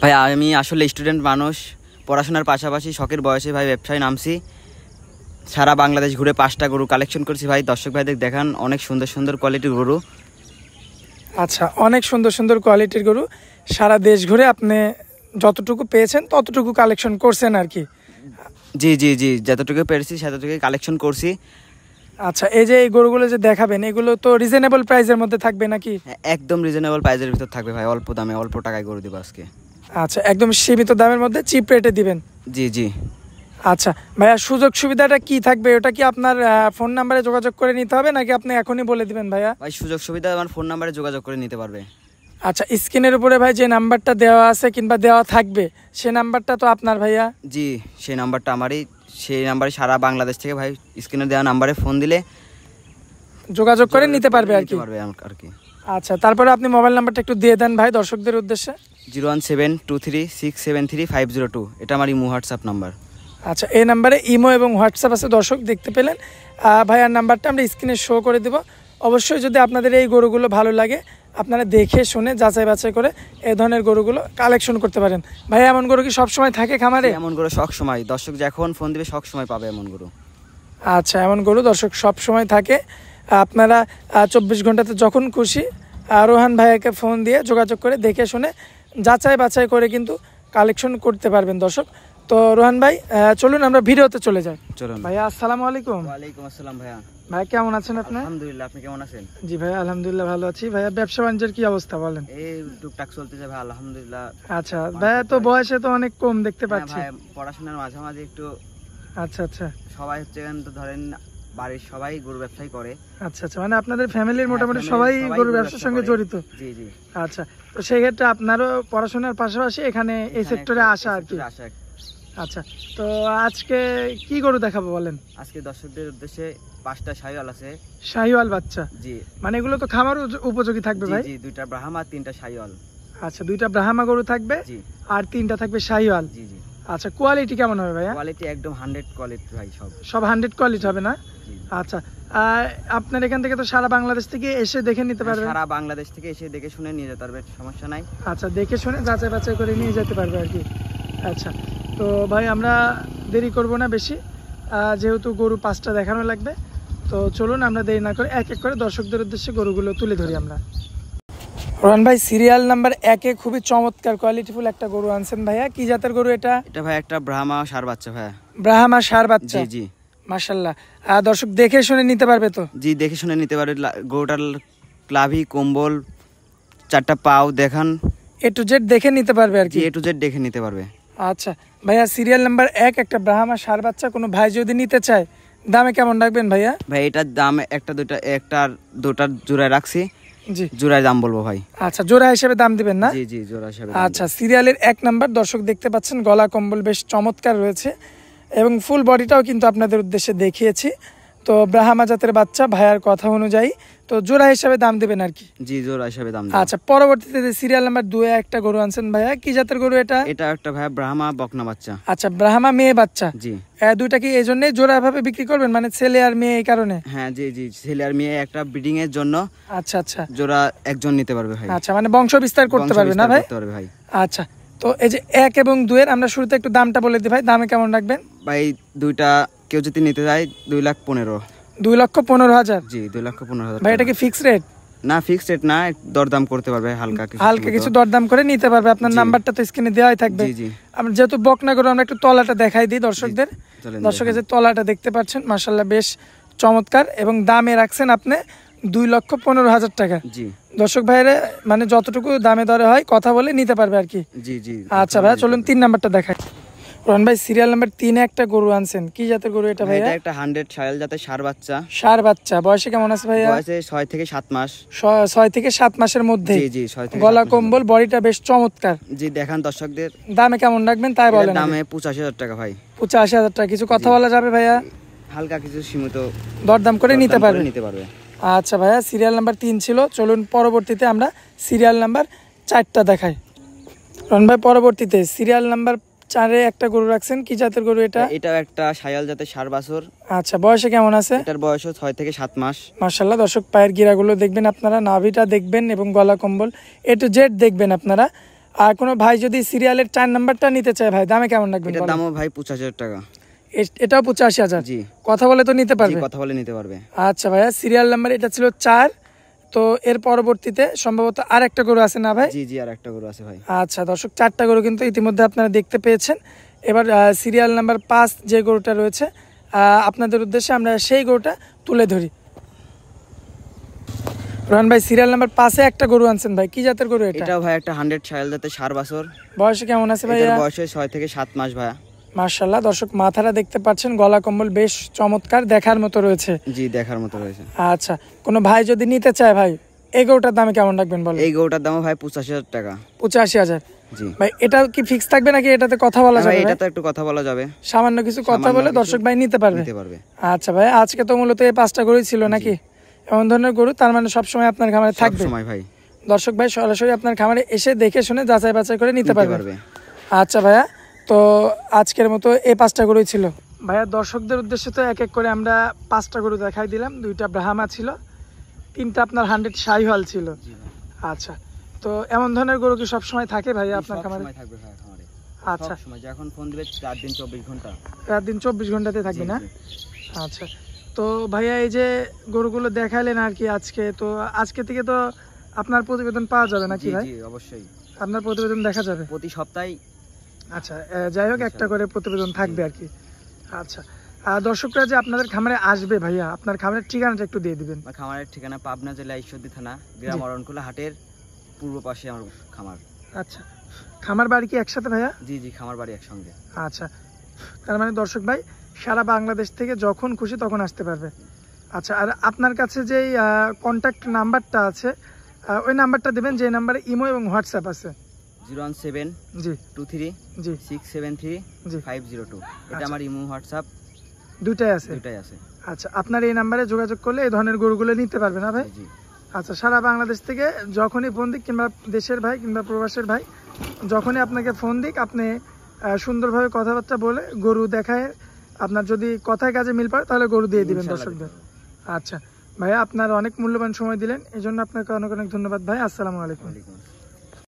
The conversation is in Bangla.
ভাই আমি আসলে স্টুডেন্ট মানুষ, পড়াশোনার পাশাপাশি শখের বয়সে ভাই ব্যবসায় নামছি। সারা বাংলাদেশ ঘুরে 5টা গরু কালেকশন করছি ভাই। দর্শক ভাইদের দেখান, অনেক সুন্দর সুন্দর কোয়ালিটির গরু। আচ্ছা, অনেক সুন্দর সুন্দর কোয়ালিটির গরু সারা দেশ ঘুরে আপনি যতটুকু পেয়েছেন ততটুকু কালেকশন করছেন আর কি? জি জি জি, যতটুকু পেরেছি সেতটুকু কালেকশন করছি। আচ্ছা, এই যে এই গরুগুলো যে দেখাবেন এগুলো তো রিজনেবল প্রাইসের মধ্যে থাকবে নাকি? একদম রিজনেবল প্রাইসের ভিতর থাকবে ভাই, অল্প দামে অল্প টাকায় গরু দিব আজকে। আচ্ছা, একদম সীমিত দামের মধ্যে চিপ রেটে দিবেন? জি জি। আচ্ছা ভাইয়া, সুযোগ সুবিধাটা কি থাকবে? ওটা কি আপনার ফোন নাম্বারে যোগাযোগ করে নিতে হবে নাকি আপনি এখনই বলে দিবেন ভাইয়া? ভাই সুযোগ সুবিধা আমার ফোন নাম্বারে যোগাযোগ করে নিতে পারবে। আচ্ছা, স্ক্রিনের উপরে ভাই যে নাম্বারটা দেওয়া আছে কিংবা দেওয়া থাকবে সে নাম্বারটা তো আপনার ভাইয়া? জি, সেই নাম্বারটা আমারই। সেই নাম্বারে সারা বাংলাদেশ থেকে ভাই স্ক্রিনে দেওয়া নাম্বারে ফোন দিলে যোগাযোগ করে নিতে পারবে আর কি। আচ্ছা, তারপরে আপনি মোবাইল নাম্বারটা একটু দিয়ে দেন ভাই দর্শকদের উদ্দেশ্যে। 01723673502, এটা আমার ইমো হোয়াটসঅ্যাপ নাম্বার। আচ্ছা, এই নাম্বারে ইমো এবং হোয়াটসঅ্যাপ আছে, দর্শক দেখতে পেলেন। ভাইয়ার নাম্বারটা আমরা স্ক্রিনে শো করে দেব। অবশ্যই যদি আপনাদের এই গরুগুলো ভালো লাগে আপনারা দেখে শুনে যাচাই বাছাই করে এই ধরনের গরুগুলো কালেকশন করতে পারেন। ভাই এমন গরু কি সবসময় থাকে খামারে? এমন গরু সব সময়, দর্শক যখন ফোন দিবে সব সময় পাবে এমন গরু। আচ্ছা, এমন গরু দর্শক সব সময় থাকে। আপনারা 24 ঘন্টাতে যখন খুশি রোহান ভাইয়াকে ফোন দিয়ে যোগাযোগ করে দেখে শুনে যাচাই বাছাই করে কিন্তু কালেকশন করতে পারবেন দর্শক। তো রোহান ভাই চলুন আমরা ভিডিওতে চলে যাই। চলুন ভাইয়া, আসসালামু আলাইকুম। ওয়ালাইকুম আসসালাম ভাইয়া। ভাই কেমন আছেন আপনি? আলহামদুলিল্লাহ, আপনি কেমন আছেন? জি ভাই, আলহামদুলিল্লাহ ভালো আছি। ভাইয়া ব্যবসা বাণিজ্যের কি অবস্থা বলেন? এই টুকটাক চলতেছে ভাই, আলহামদুলিল্লাহ। আচ্ছা ভাইয়া, তো বয়সে তো অনেক কম দেখতে পাচ্ছি। ভাই পড়াশোনার মাঝামাঝি একটু। আচ্ছা আচ্ছা। সবাই হচ্ছে কিন্তু ধরেন বাড়ির সবাই গরু ব্যবসায় করে। আচ্ছা আচ্ছা, মানে আপনাদের ফ্যামিলির মোটামুটি সবাই গরু ব্যবসার সঙ্গে জড়িত? জি জি। আচ্ছা, তো সেই ক্ষেত্রে আপনারও পড়াশোনার পাশাপাশি এখানে এই সেক্টরে আসা আর কি? আচ্ছা, তো আজকে কি গরু দেখাবো বলেন? আজকে দর্শকদের উদ্দেশ্যে 5টা শাহিওয়াল আছে। শাহিওয়াল বাচ্চা? জি। মানে এগুলো তো খামার উপযোগী থাকবে ভাই? জি, 2টা ব্রাহ্মা 3টা শাহিওয়াল। আচ্ছা, 2টা ব্রাহ্মা গরু থাকবে আর 3টা থাকবে শাহিওয়াল? জি জি। আচ্ছা, কোয়ালিটি কেমন হবে ভাইয়া? কোয়ালিটি একদম 100 কোয়ালিটি ভাই, সব 100 কোয়ালিটি হবে না? আচ্ছা, আপনার এখান থেকে তো সারা বাংলাদেশ থেকে এসে দেখে নিতে পারবে? সারা বাংলাদেশ থেকে এসে দেখে শুনে নিয়ে যেতে পারবে, সমস্যা নাই। আচ্ছা, দেখে শুনে যাচাই বাছাই করে নিয়ে যেতে পারবে আর কি। আচ্ছা, তো ভাই আমরা দেরি করব না বেশি, যেহেতু গরু 5টা দেখানো লাগবে। তো চলুন আমরা দেরি না করে এক এক করে দর্শকদের উদ্দেশ্যে গরুগুলো তুলে ধরি আমরা। রোহান ভাই, সিরিয়াল নাম্বার 1-এ খুবই চমৎকার কোয়ালিটিফুল একটা গরু আনছেন ভাইয়া। কি জাতের গরু এটা? এটা ভাই একটা ব্রাহ্মা ষাঁড় বাচ্চা ভাইয়া। ব্রাহ্মা ষাঁড় বাচ্চা? জি জি। মাশাআল্লাহ। দর্শক দেখে শুনে নিতে পারবে তো? জি, দেখে শুনে নিতে পারবে। গরুটার ক্লাভি, কম্বল, 4টা পাও দেখান, এ টু জেড দেখে নিতে পারবে আর কি? এ টু জেড দেখে নিতে পারবে। আচ্ছা ভাইয়া, সিরিয়াল নাম্বার 1 একটা ব্রাহ্মা ষাঁড় বাচ্চা কোনো ভাই যদি নিতে চায় দামে কেমন রাখবেন ভাইয়া? ভাই এটার দাম একটার দুটার জোড়ায় রাখছি। জি, জোড়ায় দাম বলবো ভাই। আচ্ছা, জোড়া হিসেবে দাম দিবেন না? জি জি, জোড়া হিসেবে। আচ্ছা, সিরিয়ালের 1 নাম্বার দর্শক দেখতে পাচ্ছেন, গলা কম্বল বেশ চমৎকার রয়েছে এবং ফুল বডিটাও কিন্তু আপনাদের উদ্দেশ্যে দেখিয়েছি। তো ব্রাহ্মা জাতের বাচ্চা ভাইয়ার কথা অনুযায়ী তো জোড়া হিসেবে দাম দিবেন আর কি? জি, জোড়া হিসেবে দাম। আচ্ছা, পরবর্তীতে সিরিয়াল নাম্বার 2-এ একটা গরু আনছেন ভাইয়া, কি জাতের গরু এটা? এটা একটা ভাইয়া ব্রাহ্মা বকনা বাচ্চা। আচ্ছা, ব্রাহ্মা মেয়ে বাচ্চা? জি। দুইটা কি এই জন্যই জোড়া ভাবে বিক্রি করবেন, মানে ছেলে আর মেয়ে এই কারণে? হ্যাঁ জি জি, ছেলে আর মেয়ে একটা ব্রিডিং এর জন্য। আচ্ছা আচ্ছা, জোড়া একজন নিতে পারবে ভাই। আচ্ছা, মানে বংশ বিস্তার করতে পারবে না ভাই? আচ্ছা, তো এই যে 1 এবং 2-এর আমরা শুরুতে একটু দামটা বলে দিই ভাই, দামে কেমন রাখবেন ভাই? দুইটা কেউ যদি নিতে চায় 2,15,000। 2,15,000? জি, 2,15,000 ভাই এটা কি ফিক্স রেট? না, ফিক্স রেট না, দরদাম করতে পারবে হালকা কিছু দরদাম করে নিতে পারবে। আপনার নাম্বারটা তো স্ক্রিনে দেওয়াই থাকবে। জি জি। আমরা যেহেতু বকনা গরু, আমরা একটু তলাটা দেখাই দিই দর্শকদের। দর্শকের যে তলাটা দেখতে পাচ্ছেন মাশাআল্লাহ বেশ চমৎকার, এবং দামে রাখছেন আপনি 2,15,000 টাকা। জি। দর্শক ভাইরা মানে যতটুকু দামে দরে হয় কথা বলে নিতে পারবে আর কি? জি জি। আচ্ছা ভাই, চলুন 3 নাম্বারটা দেখাই। রোহান ভাই, সিরিয়াল নাম্বার 3-এ একটা গরু আনছেন, কি জাতের গরু এটা ভাইয়া? এটা একটা 100 শায়াল জাতের ষাঁড় বাচ্চা। ষাঁড় বাচ্চা, বয়সে কেমন আছে ভাইয়া? বয়সে 6 থেকে 7 মাস। 6 থেকে 7 মাসের মধ্যে? জি জি, 6 থেকে। গলা কম্বল, বডিটা বেশ চমৎকার। জি, দেখান দর্শকদের। দামে কেমন রাখবেন তাই বলেন? দামে 85,000 টাকা ভাই। 85,000 টাকা। কিছু কথা বলা যাবে ভাইয়া? হালকা কিছু সীমিত দরদাম করে নিতে পারবে? নিতে পারবে। আচ্ছা ভাইয়া, সিরিয়াল নাম্বার 3 ছিল, চলুন পরবর্তীতে আমরা সিরিয়াল নাম্বার 4টা দেখাই। রন ভাই, পরবর্তীতে সিরিয়াল নাম্বার 4-এ একটা গরু রাখছেন, কি জাতের গরু এটা? এটাও একটা শায়াল জাতের ষাঁড় বাছুর। আচ্ছা, বয়সে কেমন আছে? এটার বয়স 6 থেকে 7 মাস। মাশাআল্লাহ, দর্শক পায়ের গিরাগুলো দেখবেন আপনারা, নাভিটা দেখবেন এবং গলা কম্বল এ টু জেড দেখবেন আপনারা। আর কোনো ভাই যদি সিরিয়ালের 4 নাম্বারটা নিতে চায় ভাই, দামে কেমন রাখবেন? এটার দামও ভাই 85,000 টাকা। এটাও 85,000? জি। কথা বলে তো নিতে পারবে? কথা বলে নিতে পারবে। আচ্ছা ভাইয়া, সিরিয়াল নাম্বার এটা ছিল 4। তো এর পরবর্তীতে সম্ভবত আর একটা গরু আছে না ভাই? জি জি, আর একটা গরু আছে ভাই। আচ্ছা দর্শক, 4টা গরু কিন্তু ইতিমধ্যে আপনারা দেখতে পেয়েছেন। এবার সিরিয়াল নাম্বার 5 যে গরুটা রয়েছে আপনাদের উদ্দেশ্যে আমরা সেই গরুটা তুলে ধরি। রোহান ভাই, সিরিয়াল নাম্বার 5-এ একটা গরু আনছেন ভাই, কি জাতের গরু এটা? এটাও ভাই একটা 100 ছায়াল জাতের ষাঁড় বাছুর। বয়সে কেমন আছে ভাই? এটার বয়স 6 থেকে 7 মাস ভাইয়া। মাশাআল্লাহ, দর্শক মাথাটা দেখতে পাচ্ছেন, গলা কম্বল বেশ চমৎকার, দেখার মতো রয়েছে। জি, দেখার মতো রয়েছে। আচ্ছা, কোনো ভাই যদি নিতে চায় ভাই, এই গরুটার দামে কেমন রাখবেন বলেন? এই গরুটার দাম ভাই 85,000 টাকা। 85,000? জি ভাই, এটা কি ফিক্স থাকবে নাকি এটাতে কথা বলা যাবে? এটা তো একটু কথা বলা যাবে, সামান্য কিছু কথা বলে দর্শক ভাই নিতে পারবে। আচ্ছা ভাই, আজকে তো মূলত এই 5টা গরুই ছিল নাকি? এমন ধরনের গরু তার মানে সবসময় আপনার খামারে থাকবে? সবসময় ভাই। দর্শক ভাই সরাসরি আপনার খামারে এসে দেখে শুনে যাচাই বাছাই করে নিতে পারবে। আচ্ছা ভাইয়া, তো আজকের মতো এই 5টা গরুই ছিল ভাইয়া। দর্শকদের উদ্দেশ্যে তো এক এক করে আমরা 5টা গরু দেখাই দিলাম। 2টা ব্রাহ্মা ছিল, 3টা আপনার 100 শাহিওয়াল ছিল। আচ্ছা, তো এমন ধরনের গরু কি সবসময় থাকে ভাইয়া আপনার খামারে? থাকবে ভাই খামারে। আচ্ছা, যখন ফোন দিবে রাত দিন 24 ঘন্টা। রাত দিন 24 ঘন্টাতে থাকবে না? আচ্ছা, তো ভাইয়া এই যে গরুগুলো দেখাইলেন আর কি আজকে, তো আজকে থেকে তো আপনার প্রতিবেদন পাওয়া যাবে নাকি ভাই? জি অবশ্যই, আপনার প্রতিবেদন দেখা যাবে প্রতি সপ্তাহে। আচ্ছা, যাই হোক, একটা করে প্রতিবেদন থাকবে আর কি। আচ্ছা, দর্শকরা যে আপনাদের খামারে আসবে ভাইয়া, আপনার খামারের ঠিকানাটা একটু দিয়ে দিবেন। খামারের ঠিকানা পাবনা জেলা ঈশ্বরদী থানা, গ্রাম অরণকুলা হাটের পূর্ব পাশে আমার খামার। আচ্ছা, খামার বাড়ি কি একসাথে ভাইয়া? জি জি, খামার বাড়ি একসঙ্গে। আচ্ছা, তার মানে দর্শক ভাই সারা বাংলাদেশ থেকে যখন খুশি তখন আসতে পারবে। আচ্ছা, আর আপনার কাছে যেই কন্ট্যাক্ট নাম্বারটা আছে ওই নাম্বারটা দেবেন, যে নাম্বারে ইমো এবং হোয়াটসঅ্যাপ আছে। 017 জি 23 জি 673 জি 502। এটা আচ্ছা। আমার ইমো হোয়াটসঅ্যাপ দুইটাই আছে? দুটাই আছে। আচ্ছা, আপনার এই নাম্বারে যোগাযোগ করলে এই ধরনের গরুগুলো নিতে পারবে না ভাই? জি। আচ্ছা, সারা বাংলাদেশ থেকে যখনই ফোন দিক, কিংবা দেশের ভাই কিংবা প্রবাসের ভাই যখনই আপনাকে ফোন দিক, আপনি সুন্দরভাবে কথাবার্তা বলে গরু দেখায়, আপনার যদি কথায় কাজে মিল পায় তাহলে গরু দিয়ে দিবেন দর্শকদের। আচ্ছা ভাইয়া, আপনার অনেক মূল্যবান সময় দিলেন, এই জন্য আপনাকে অনেক অনেক ধন্যবাদ ভাই। আসসালামু আলাইকুম।